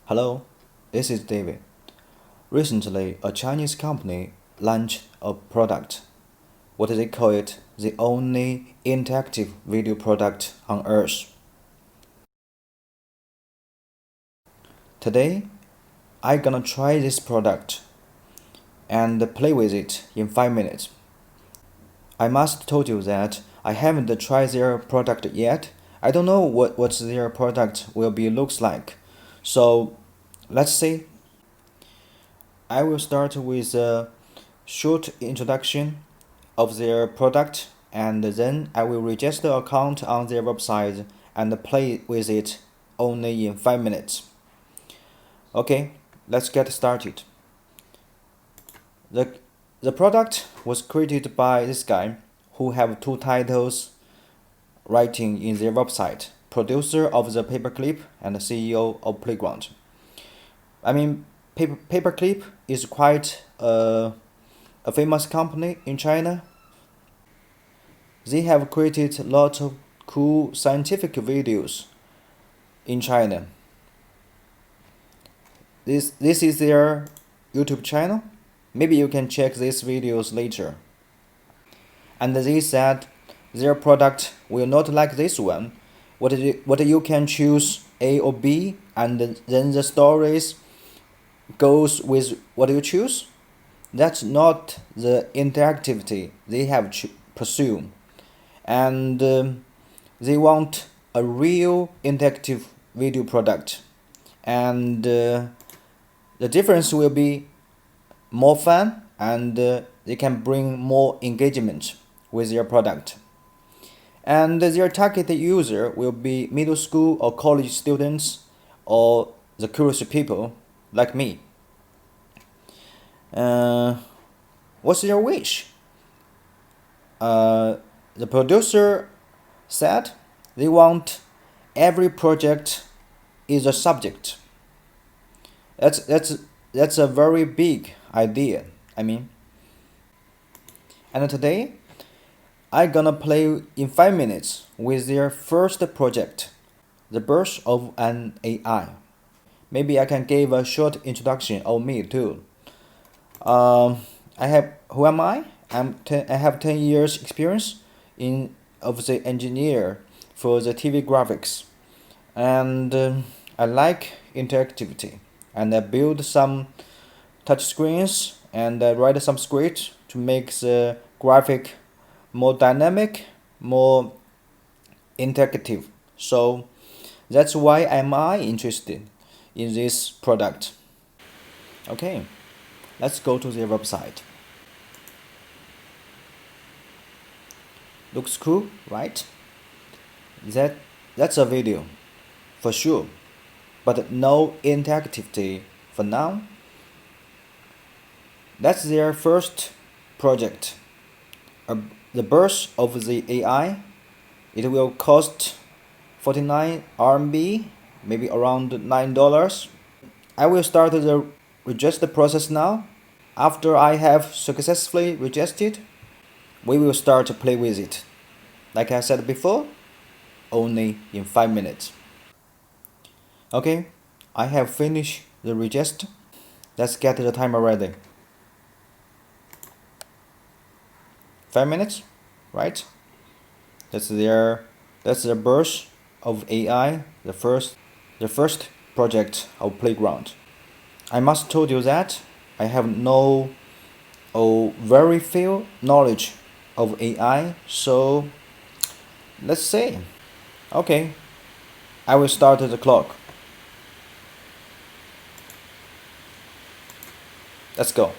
Hello, this is David. Recently, a Chinese company launched a product. What do they call it? The only interactive video product on Earth. Today, I'm gonna try this product and play with it in 5 minutes. I must told you that I haven't tried their product yet. I don't know what their product will be looks like. So let's see. I will start with a short introduction of their product, and then I will register an account on their website and play with it only in 5 minutes. Okay, let's get started. The product was created by this guy who have two titles writing in their website: producer of the paperclip and CEO of Playground. I mean, paperclip is quite a famous company in China. They have created lots of cool scientific videos in China. This is their YouTube channel. Maybe you can check these videos later. And they said their product will not like this one. What you can choose A or B, and then the stories goes with what you choose. That's not the interactivity they have pursued, and they want a real interactive video product, and the difference will be more fun, and they can bring more engagement with their product. And their target user will be middle school or college students, or the curious people like me. What's your wish? The producer said they want every project is a subject. That's a very big idea. And today I'm gonna play in 5 minutes with their first project, the birth of an AI. Maybe I can give a short introduction of me too. Who am I? I have 10 years experience of the engineer for the TV graphics, and I like interactivity, and I build some touch screens, and I write some script to make the graphic more dynamic, more interactive. So that's why am I interested in this product. Okay, let's go to their website. Looks cool, right? That's a video for sure, but no interactivity for now. That's their first project, the birth of the AI. It will cost 49 RMB, maybe around $9. I will start the register process now. After I have successfully registered, we will start to play with it. Like I said before, only in 5 minutes. Okay, I have finished the register. Let's get the timer ready. 5 minutes, right? That's the birth of AI, the first project of Playground. I must told you that I have no or very few knowledge of AI, so let's see. Okay, I will start the clock. Let's go.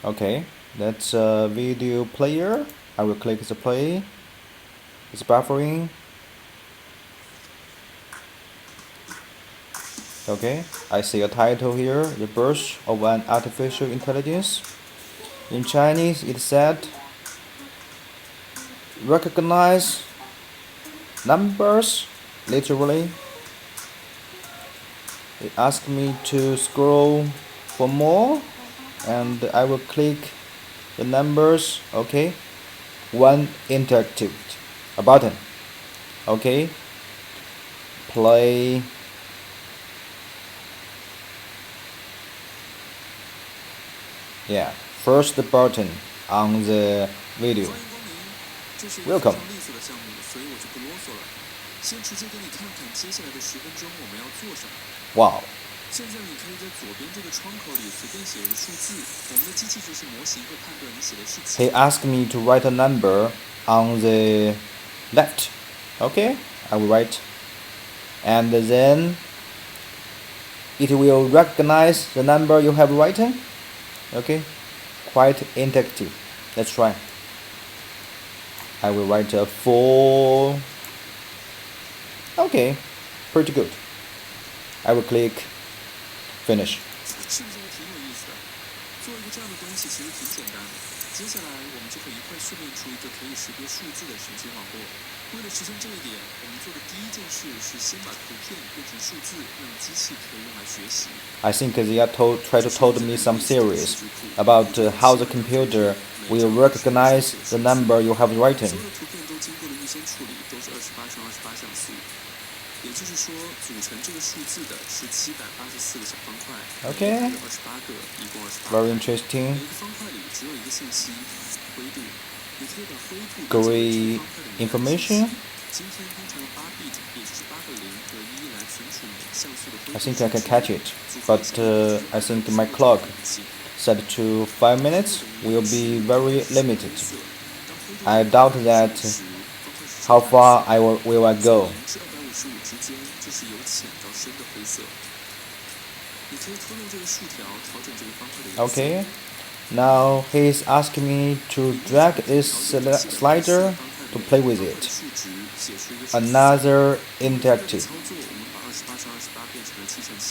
Okay, that's a video player. I will click the play. It's buffering. Okay, I see a title here, The Birth of an Artificial Intelligence. In Chinese, it said, recognize numbers, literally. It asked me to scroll for more, and I will click the numbers. Okay, one interactive. a button. Okay, play. Yeah, first button on the video. Welcome. Wow. 现在你可以在左边这个窗口里随便写一个数字，我们的机器学习模型会判断你写的是几。He asked me to write a number on the left. Okay, I will write. And then it will recognize the number you have written. Okay, quite interactive. Let's try. I will write a 4. Okay, pretty good. I will click finish. 是不是还挺有意思的？做一个这样的东西其实挺简单的。接下来我们就可以一块训练出一个可以识别数字的神奇网络。为了实现这一点，我们做的第一件事是先把图片变成数字，让机器可以用来学习。I think they are try to told me some theories about how the computer will recognize the number you have written. 所有的图片都经过了预先处理，都是28乘28像素。也就是说，组成这个数字的是784个小方块， Okay. 有28个，一共28。 Very interesting. 每个方块里只有一个信息，灰度。你可以把灰度 Great information. 今天通常用8bit，也就是8个0和1来存储每像素的灰度。 I think I can catch it, but I think my clock set to 5 minutes will be very limited. I doubt that how far will I go. 之间就是由浅到深的灰色。你可以拖动这个竖条，调整这个方块的颜色。Okay. Now he's asking me to drag this slider to play with it. Another interactive. 操作，我们把28乘28变成了7乘7。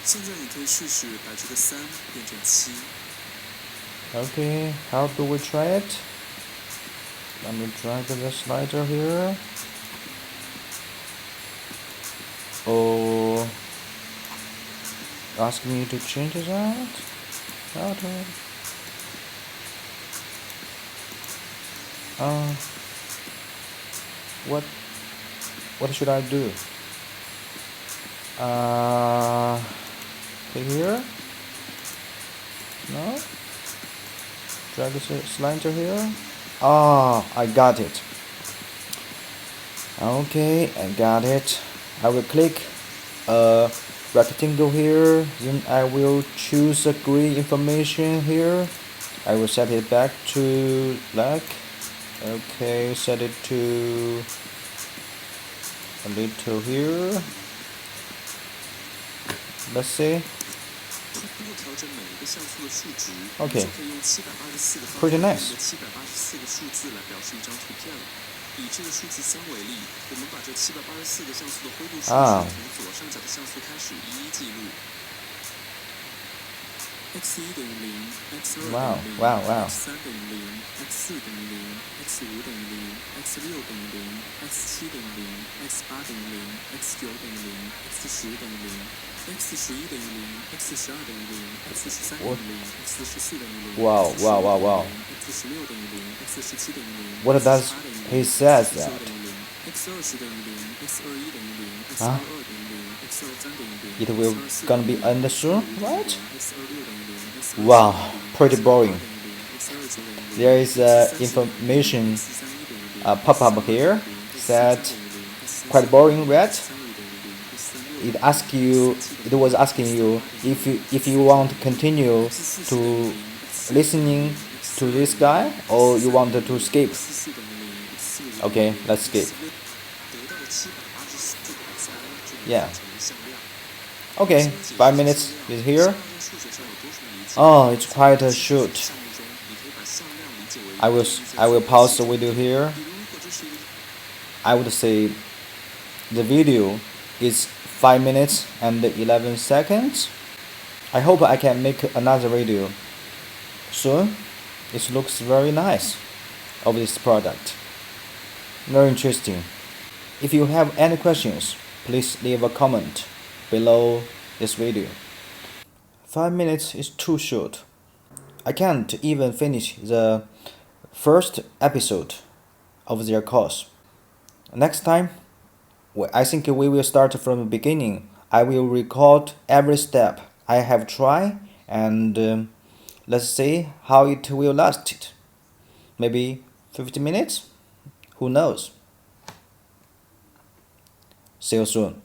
现在你可以试试把这个3变成7。Okay, how do we try it? Let me drag the slider here. Oh, ask me to change that. How do? What should I do? Here? No? Drag the slider here. Ah, I got it. Okay, I got it. I will click a rectangle here, then I will choose a green information here. I will set it back to black. Okay, set it to a little here. Let's see. Okay, pretty nice. 784个数字来表示一张图片了。以这个数字3为例，我们把这784个像素的灰度数值从左上角的像素开始一一记录。x1 等于0 x2 等于0 x3 等于0 x4 等于0 x5 等于0 x6 等于0 x7 等于0 x8 等于0 x9 等于0 x10 等于0 x11 等于0 x12 等于0 x13 等于0 x14 等于0 Wow. x16 等于0 x17 等于0 What does he says that? x20 等于0 x21 等于0 x22 等于0 x23 等于0 It will gonna be ended soon, right? x26 等于0 Wow, pretty boring. There is information pop-up here that quite boring, right? It was asking you if you want to continue to listening to this guy or you want to skip. Okay, let's skip. Yeah. Okay, 5 minutes is here. Oh, it's quite a shoot. I will pause the video here. I would say the video is 5 minutes and 11 seconds. I hope I can make another video soon. It looks very nice of this product. Very interesting. If you have any questions, please leave a comment below this video. 5 minutes is too short. I can't even finish the first episode of their course. Next time, I think we will start from the beginning. I will record every step I have tried and let's see how it will last. Maybe 50 minutes? Who knows? See you soon.